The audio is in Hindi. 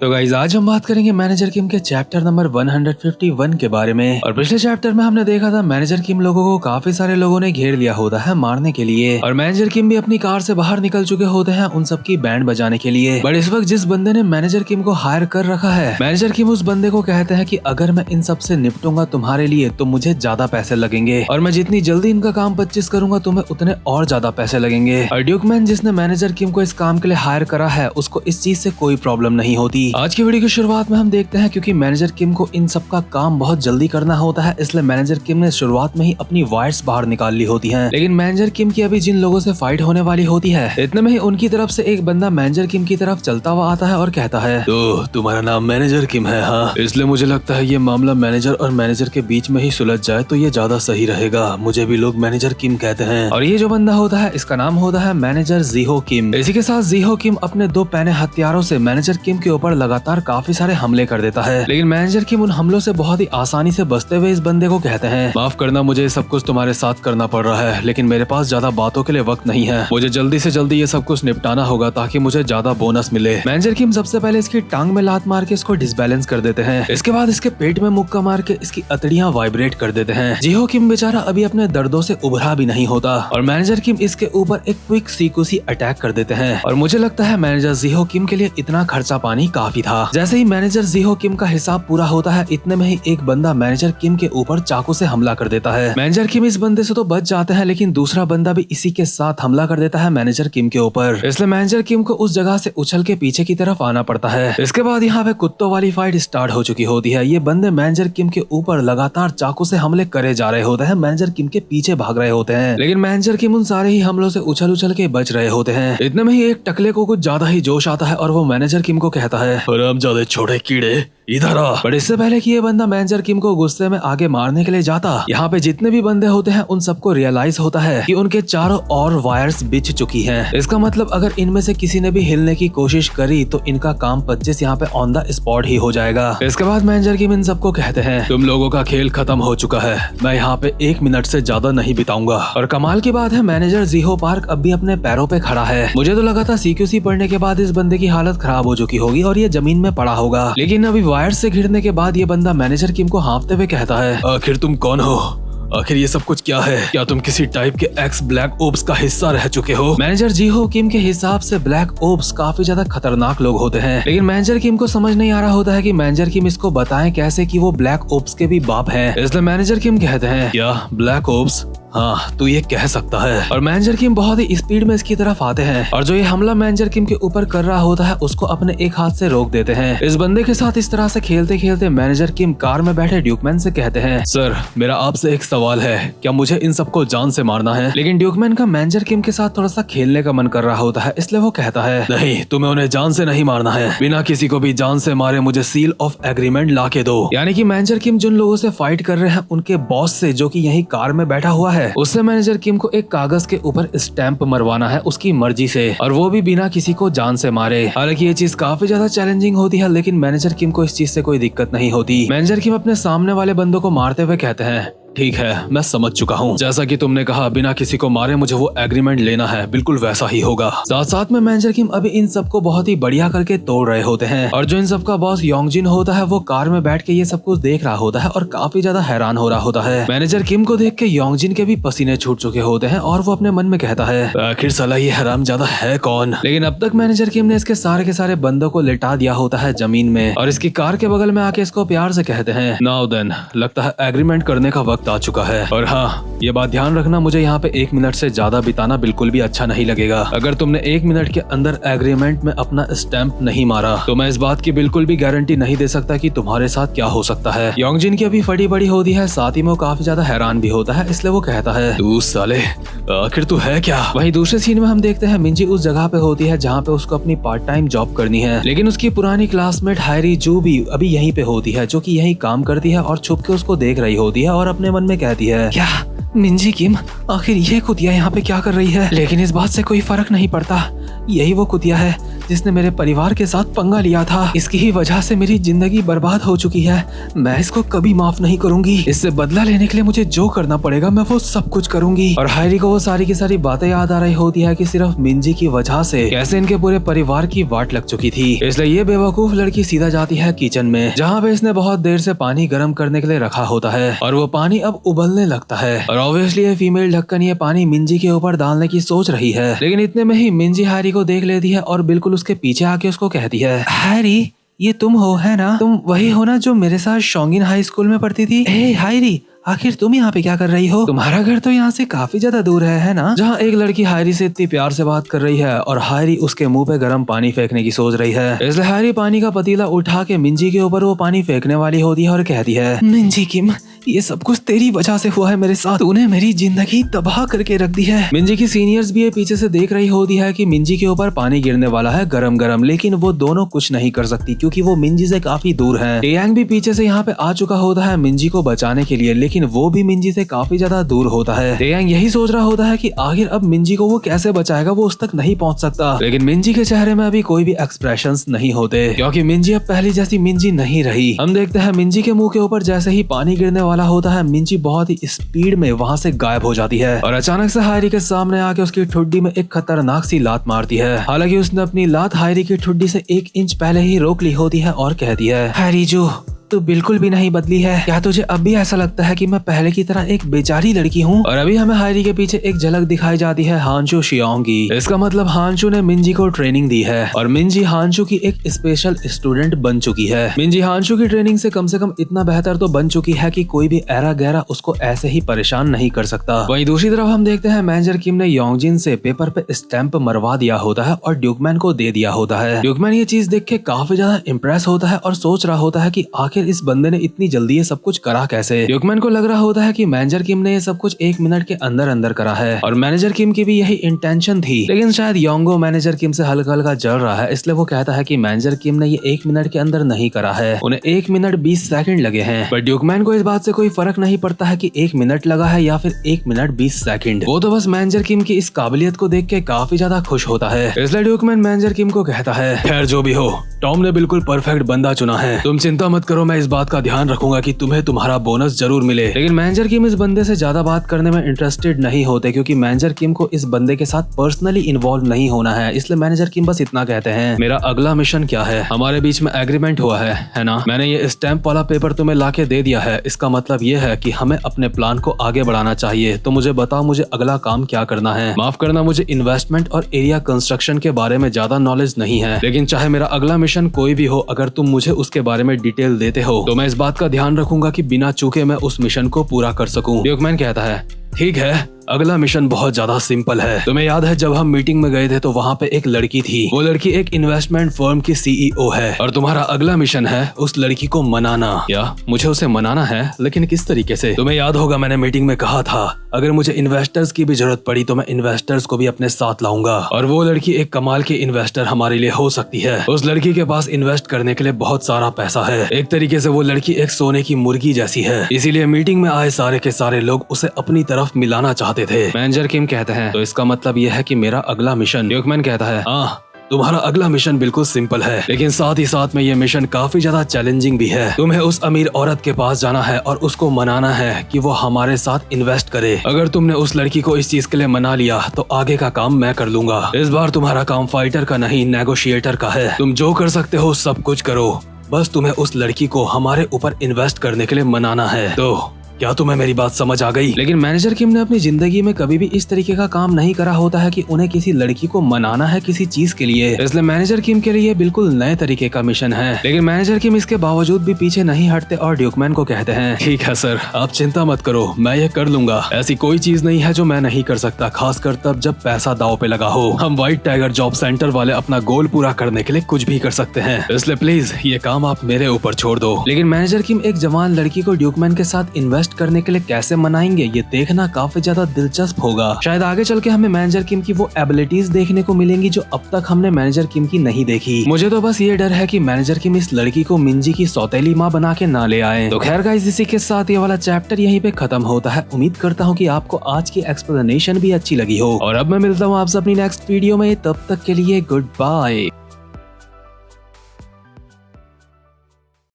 तो गाइस आज हम बात करेंगे मैनेजर किम के चैप्टर नंबर 151 के बारे में। और पिछले चैप्टर में हमने देखा था मैनेजर किम लोगों को काफी सारे लोगों ने घेर लिया होता है मारने के लिए, और मैनेजर किम भी अपनी कार से बाहर निकल चुके होते हैं उन सबकी बैंड बजाने के लिए। बट इस वक्त जिस बंदे ने मैनेजर किम को हायर कर रखा है, मैनेजर किम उस बंदे को कहते हैं कि अगर मैं इन सब से निपटूंगा तुम्हारे लिए तो मुझे ज्यादा पैसे लगेंगे, और मैं जितनी जल्दी इनका काम 25 करूंगा तुम्हें उतने और ज्यादा पैसे लगेंगे। और ड्यूकमैन जिसने मैनेजर किम को इस काम के लिए हायर करा है उसको इस चीज से कोई प्रॉब्लम नहीं होती। आज की वीडियो की शुरुआत में हम देखते हैं क्योंकि मैनेजर किम को इन सब का काम बहुत जल्दी करना होता है, इसलिए मैनेजर किम ने शुरुआत में ही अपनी वायर्स बाहर निकाल ली होती हैं। लेकिन मैनेजर किम की अभी जिन लोगों से फाइट होने वाली होती है, इतने में ही उनकी तरफ से एक बंदा मैनेजर किम की तरफ चलता हुआ आता है और कहता है, तो तुम्हारा नाम मैनेजर किम है? हाँ, इसलिए मुझे लगता है ये मामला मैनेजर और मैनेजर के बीच में ही सुलझ जाए तो ये ज्यादा सही रहेगा। मुझे भी लोग मैनेजर किम कहते हैं। और ये जो बंदा होता है इसका नाम होता है मैनेजर जीहो किम। इसी के साथ जीहो किम अपने 2 पैने हथियारों से मैनेजर किम के ऊपर लगातार काफी सारे हमले कर देता है। लेकिन मैनेजर किम उन हमलों से बहुत ही आसानी से बचते हुए इस बंदे को कहते हैं, माफ करना मुझे सब कुछ तुम्हारे साथ करना पड़ रहा है, लेकिन मेरे पास ज्यादा बातों के लिए वक्त नहीं है। मुझे जल्दी से जल्दी ये सब कुछ निपटाना होगा ताकि मुझे ज्यादा बोनस मिले। मैनेजर किम सबसे पहले इसकी टांग में लात मार के इसको डिसबैलेंस कर देते हैं। इसके बाद इसके पेट में मुक्का मार के इसकी अतड़ियां वाइब्रेट कर देते हैं। जीहो किम बेचारा अभी अपने दर्दों से उभरा भी नहीं होता, और मैनेजर किम इसके ऊपर एक क्विक सीक्वेंसी अटैक कर देते हैं। और मुझे लगता है मैनेजर जीहो किम के लिए इतना खर्चा पानी काफी था। जैसे ही मैनेजर जीहो किम का हिसाब पूरा होता है, इतने में ही एक बंदा मैनेजर किम के ऊपर चाकू से हमला कर देता है। मैनेजर किम इस बंदे से तो बच जाते हैं, लेकिन दूसरा बंदा भी इसी के साथ हमला कर देता है मैनेजर किम के ऊपर। इसलिए मैनेजर किम को उस जगह से उछल के पीछे की तरफ आना पड़ता है। इसके बाद यहाँ पे कुत्तों वाली फाइट स्टार्ट हो चुकी होती है। ये बंदे मैनेजर किम के ऊपर लगातार चाकू से हमले करे जा रहे होते हैं, मैनेजर किम के पीछे भाग रहे होते हैं, लेकिन मैनेजर किम उन सारे ही हमलों से उछल उछल के बच रहे होते हैं। इतने में ही एक टकले को कुछ ज्यादा ही जोश आता है और वो मैनेजर किम को कहता है, हरामजादे छोटे कीड़े इधर आ। बट इससे पहले कि ये बंदा मैनेजर किम को गुस्से में आगे मारने के लिए जाता, यहाँ पे जितने भी बंदे होते हैं उन सबको रियलाइज होता है कि उनके चारों ओर वायर्स बिछ चुकी हैं। इसका मतलब अगर इनमें से किसी ने भी हिलने की कोशिश करी तो इनका काम 25 यहाँ पे ऑन द स्पॉट ही हो जाएगा। इसके बाद मैनेजर किम इन सबको कहते हैं, तुम लोगों का खेल खत्म हो चुका है, मैं यहाँ पे 1 मिनट से ज्यादा नहीं बिताऊंगा। और कमाल की बात है मैनेजर जीहो पार्क अब भी अपने पैरों पे खड़ा है। मुझे तो लगा था सीक्यूसी पढ़ने के बाद इस बंदे की हालत खराब हो चुकी होगी और ये जमीन में पड़ा होगा, लेकिन अभी वायर से घिरने के बाद ये बंदा मैनेजर किम को हाँफते हुए कहता है, आखिर तुम कौन हो? आखिर ये सब कुछ क्या है? क्या तुम किसी टाइप के एक्स ब्लैक ओप्स का हिस्सा रह चुके हो? मैनेजर जीहो किम के हिसाब से ब्लैक ओप्स काफी ज्यादा खतरनाक लोग होते हैं, लेकिन मैनेजर किम को समझ नहीं आ रहा होता है कि मैनेजर किम इसको बताएं कैसे कि वो ब्लैक ओप्स के भी बाप हैं। इसलिए मैनेजर किम कहते हैं, क्या ब्लैक ओप्स? हाँ, तू ये कह सकता है। और मैनेजर किम बहुत ही स्पीड में इसकी तरफ आते हैं और जो ये हमला मैनेजर किम के ऊपर कर रहा होता है उसको अपने एक हाथ से रोक देते हैं। इस बंदे के साथ इस तरह से खेलते खेलते मैनेजर किम कार में बैठे ड्यूकमैन से कहते हैं, सर मेरा आपसे एक सवाल है, क्या मुझे इन सबको जान से मारना है? लेकिन ड्यूकमैन का मैनेजर किम के साथ थोड़ा सा खेलने का मन कर रहा होता है, इसलिए वो कहता है, नहीं, तुम्हें उन्हें जान से नहीं मारना है, बिना किसी को भी जान से मारे मुझे सील ऑफ एग्रीमेंट ला के दो। यानी कि मैनेजर किम जिन लोगों से फाइट कर रहे हैं उनके बॉस से, जो कि यही कार में बैठा हुआ है, उससे मैनेजर किम को एक कागज के ऊपर स्टैंप मरवाना है उसकी मर्जी से, और वो भी बिना किसी को जान से मारे। हालांकि ये चीज काफी ज्यादा चैलेंजिंग होती है, लेकिन मैनेजर किम को इस चीज से कोई दिक्कत नहीं होती। मैनेजर किम अपने सामने वाले बंदों को मारते हुए कहते हैं, ठीक है, मैं समझ चुका हूँ, जैसा कि तुमने कहा बिना किसी को मारे मुझे वो एग्रीमेंट लेना है, बिल्कुल वैसा ही होगा। साथ साथ में मैनेजर किम अभी इन सबको बहुत ही बढ़िया करके तोड़ रहे होते हैं, और जो इन सबका बॉस योंगजिन होता है वो कार में बैठ के ये सब कुछ देख रहा होता है और काफी ज्यादा हैरान हो रहा होता है। मैनेजर किम को देख के योंगजिन के भी पसीने छूट चुके होते हैं और वो अपने मन में कहता है, आखिर साला ये हरामजादा है कौन? लेकिन अब तक मैनेजर किम ने इसके सारे के सारे बंदों को लेटा दिया होता है जमीन में, और इसकी कार के बगल में आके इसको प्यार से कहते हैं, नाउ देन, लगता है एग्रीमेंट करने का वक्त आ चुका है। और हाँ, ये बात ध्यान रखना, मुझे यहाँ पे 1 मिनट से ज्यादा बिताना बिल्कुल भी अच्छा नहीं लगेगा। अगर तुमने 1 मिनट के अंदर एग्रीमेंट में अपना स्टैंप नहीं मारा तो मैं इस बात की बिल्कुल भी गारंटी नहीं दे सकता कि तुम्हारे साथ क्या हो सकता है। योंगजिन की अभी फटी बड़ी होती है, साथ ही में वो काफी ज्यादा हैरान भी होता है, इसलिए वो कहता है, तू साले आखिर तू है क्या? वहीं दूसरे सीन में हम देखते हैं मिंजी उस जगह पे होती है जहाँ पे उसको अपनी पार्ट टाइम जॉब करनी है, लेकिन उसकी पुरानी क्लासमेट हायरी जू भी अभी यहीं पे होती है, जो कि यहीं काम करती है और छुप के उसको देख रही होती है और अपने मन में कहती है, क्या मिंजी किम, आखिर ये कुतिया यहाँ पे क्या कर रही है? लेकिन इस बात से कोई फर्क नहीं पड़ता, यही वो कुतिया है जिसने मेरे परिवार के साथ पंगा लिया था, इसकी ही वजह से मेरी जिंदगी बर्बाद हो चुकी है। मैं इसको कभी माफ नहीं करूंगी। इससे बदला लेने के लिए मुझे जो करना पड़ेगा मैं वो सब कुछ करूंगी। और हायरी को वो सारी की सारी बातें याद आ रही होती है कि सिर्फ मिंजी की वजह से कैसे इनके पूरे परिवार की वाट लग चुकी थी। इसलिए ये बेवकूफ लड़की सीधा जाती है किचन में, जहाँ पे इसने बहुत देर से पानी गर्म करने के लिए रखा होता है और वो पानी अब उबलने लगता है। और ऑब्वियसली ये फीमेल ढक्कन ये पानी मिंजी के ऊपर डालने की सोच रही है, लेकिन इतने में ही मिंजी हैरी को देख लेती है और बिल्कुल उसके पीछे आके उसको कहती है, हैरी ये तुम हो है ना? तुम वही हो ना जो मेरे साथ शोंगिन हाई स्कूल में पढ़ती थी? हे हैरी, आखिर तुम यहाँ पे क्या कर रही हो? तुम्हारा घर तो यहाँ से काफी ज्यादा दूर है ना? जहाँ एक लड़की हायरी से इतनी प्यार से बात कर रही है और हायरी उसके मुंह पे गर्म पानी फेंकने की सोच रही है। इसलिए हायरी पानी का पतीला उठा के मिंजी के ऊपर वो पानी फेंकने वाली होती है और कहती है, मिंजी किम, ये सब कुछ तेरी वजह से हुआ है मेरे साथ। तूने मेरी जिंदगी तबाह करके रख दी है। मिंजी की सीनियर्स भी ये पीछे से देख रही होती है कि मिंजी के ऊपर पानी गिरने वाला है गरम गरम, लेकिन वो दोनों कुछ नहीं कर सकती क्योंकि वो मिंजी से काफी दूर है। टेयांग भी पीछे से यहाँ पे आ चुका होता है मिंजी को बचाने के लिए, लेकिन वो भी मिंजी से काफी ज्यादा दूर होता है। टेयांग यही सोच रहा होता है कि आखिर अब मिंजी को वो कैसे बचाएगा, वो उस तक नहीं पहुंच सकता। लेकिन मिंजी के चेहरे में अभी कोई भी एक्सप्रेशंस नहीं होते क्योंकि मिंजी अब पहली जैसी मिंजी नहीं रही। हम देखते हैं मिंजी के मुंह के ऊपर जैसे ही पानी गिरने वाला होता है, मिंजी बहुत ही स्पीड में वहाँ से गायब हो जाती है और अचानक से हायरी के सामने आके उसकी ठुड्डी में एक खतरनाक सी लात मारती है। हालांकि उसने अपनी लात हायरी की ठुड्डी से 1 इंच पहले ही रोक ली होती है और कहती है, हैरी जो तू बिल्कुल भी नहीं बदली है। क्या तुझे अब भी ऐसा लगता है कि मैं पहले की तरह एक बेचारी लड़की हूँ? और अभी हमें हायरी के पीछे एक झलक दिखाई जाती है हांशू शियोंग की। इसका मतलब हांशू ने मिंजी को ट्रेनिंग दी है और मिंजी हांशू की एक स्पेशल स्टूडेंट बन चुकी है। मिंजी हांशू की ट्रेनिंग से कम इतना बेहतर तो बन चुकी है कि कोई भी ऐरा गैरा उसको ऐसे ही परेशान नहीं कर सकता। वहीं दूसरी तरफ हम देखते हैं मैनेजर किम ने योंगजिन से पेपर पे स्टैंप मरवा दिया होता है और ड्यूकमैन को दे दिया होता है। ड्यूकमैन ये चीज देख के काफी ज्यादा इम्प्रेस होता है और सोच रहा होता है कि इस बंदे ने इतनी जल्दी ये सब कुछ करा कैसे। ड्यूकमैन को लग रहा होता है कि मैनेजर किम ने ये सब कुछ 1 मिनट के अंदर अंदर करा है और मैनेजर किम की भी यही इंटेंशन थी, लेकिन शायद योंगो मैनेजर किम से हल्का हल्का जल रहा है, इसलिए वो कहता है कि मैनेजर किम ने ये 1 मिनट के अंदर नहीं करा है, उन्हें 1 मिनट 20 सेकंड लगे हैं। पर ड्यूकमैन को इस बात से कोई फर्क नहीं पड़ता है कि 1 मिनट लगा है या फिर 1 मिनट 20 सेकंड। वो तो बस मैनेजर किम की इस काबिलियत को देख के काफी ज्यादा खुश होता है। इसलिए ड्यूकमैन मैनेजर किम को कहता है, खैर जो भी हो, टॉम ने बिल्कुल परफेक्ट बंदा चुना है, तुम चिंता मत करो, मैं इस बात का ध्यान रखूंगा कि तुम्हें तुम्हारा बोनस जरूर मिले। लेकिन मैनेजर किम इस बंदे से ज्यादा बात करने में इंटरेस्टेड नहीं होते क्योंकि मैनेजर किम को इस बंदे के साथ पर्सनली इन्वॉल्व नहीं होना है। इसलिए मैनेजर किम बस इतना कहते हैं, मेरा अगला मिशन क्या है? हमारे बीच में एग्रीमेंट हुआ है ना? मैंने ये स्टैंप वाला पेपर तुम्हें लाके दे दिया है, इसका मतलब ये है कि हमें अपने प्लान को आगे बढ़ाना चाहिए। तो मुझे बताओ मुझे अगला काम क्या करना है? माफ करना, मुझे इन्वेस्टमेंट और एरिया कंस्ट्रक्शन के बारे में ज्यादा नॉलेज नहीं है, लेकिन चाहे मेरा अगला मिशन कोई भी हो, अगर तुम मुझे उसके बारे में डिटेल देते हो तो मैं इस बात का ध्यान रखूंगा कि बिना चूके मैं उस मिशन को पूरा कर सकूं। ड्यूकमैन कहता है, ठीक है, अगला मिशन बहुत ज्यादा सिंपल है। तुम्हें याद है जब हम मीटिंग में गए थे तो वहाँ पे एक लड़की थी, वो लड़की एक इन्वेस्टमेंट फर्म की सीईओ है और तुम्हारा अगला मिशन है उस लड़की को मनाना। या मुझे उसे मनाना है, लेकिन किस तरीके से? तुम्हें याद होगा मैंने मीटिंग में कहा था अगर मुझे इन्वेस्टर्स की भी जरूरत पड़ी तो मैं इन्वेस्टर्स को भी अपने साथ लाऊंगा और वो लड़की एक कमाल की इन्वेस्टर हमारे लिए हो सकती है। उस लड़की के पास इन्वेस्ट करने के लिए बहुत सारा पैसा है। एक तरीके से वो लड़की एक सोने की मुर्गी जैसी है, इसीलिए मीटिंग में आए सारे के सारे लोग उसे अपनी तरफ मिलाना चाहते थे। मैनेजर किम कहते हैं, तो इसका मतलब यह है कि मेरा अगला मिशन। ड्यूकमैन कहता है, हाँ तुम्हारा अगला मिशन बिल्कुल सिंपल है, लेकिन साथ ही साथ में ये मिशन काफी ज्यादा चैलेंजिंग भी है। तुम्हें उस अमीर औरत के पास जाना है और उसको मनाना है कि वो हमारे साथ इन्वेस्ट करे। अगर तुमने उस लड़की को इस चीज के लिए मना लिया तो आगे का काम मैं कर लूंगा। इस बार तुम्हारा काम फाइटर का नहीं नेगोशिएटर का है। तुम जो कर सकते हो सब कुछ करो, बस तुम्हें उस लड़की को हमारे ऊपर इन्वेस्ट करने के लिए मनाना है। तो क्या तुम्हें मेरी बात समझ आ गई? लेकिन मैनेजर किम ने अपनी जिंदगी में कभी भी इस तरीके का काम नहीं करा होता है कि उन्हें किसी लड़की को मनाना है किसी चीज के लिए, इसलिए मैनेजर किम के लिए बिल्कुल नए तरीके का मिशन है। लेकिन मैनेजर किम इसके बावजूद भी पीछे नहीं हटते और ड्यूकमैन को कहते हैं, ठीक है सर, आप चिंता मत करो, मैं ये कर लूंगा। ऐसी कोई चीज नहीं है जो मैं नहीं कर सकता, खासकर तब जब पैसा दाव पे लगा हो। हम व्हाइट टाइगर जॉब सेंटर वाले अपना गोल पूरा करने के लिए कुछ भी कर सकते हैं, इसलिए प्लीज ये काम आप मेरे ऊपर छोड़ दो। लेकिन मैनेजर किम एक जवान लड़की को ड्यूकमैन के साथ इन्वेस्ट करने के लिए कैसे मनाएंगे, ये देखना काफी ज्यादा दिलचस्प होगा। शायद आगे चल के हमें मैनेजर किम की वो एबिलिटीज देखने को मिलेंगी जो अब तक हमने मैनेजर किम की नहीं देखी। मुझे तो बस ये डर है कि मैनेजर किम इस लड़की को मिंजी की सौतेली माँ बना के ना ले आए। तो खैर गाइस, इसी के साथ ये वाला चैप्टर यहीं पे खत्म होता है। उम्मीद करता हूँ कि आपको आज की एक्सप्लेनेशन भी अच्छी लगी हो और अब मैं मिलता हूँ आपसे अपनी नेक्स्ट वीडियो में। तब तक के लिए गुड बाय।